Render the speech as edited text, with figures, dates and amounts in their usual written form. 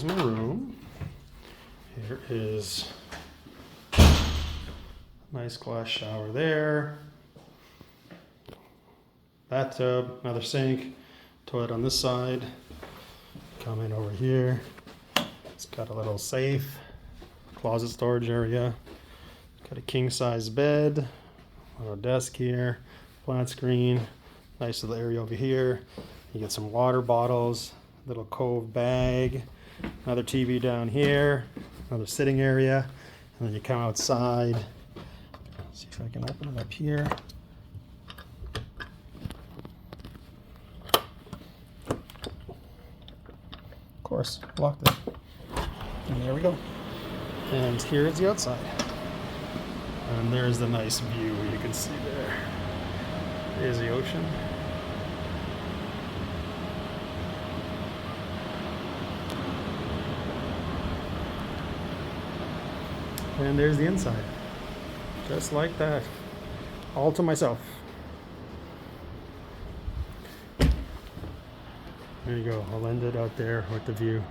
my room. Here is nice glass shower there. Bathtub, another sink, toilet on this side. Come in over here. It's got a little safe, closet storage area. Got a king size bed, a little desk here, flat screen, nice little area over here. You get some water bottles, little Cove bag, another TV down here, another sitting area, and then you come outside. See if I can open it up here. Of course, locked it. And there we go. And here is the outside. And there's the nice view you can see there. There's the ocean. And there's the inside. Just like that. All to myself. There you go. I'll end it out there with the view.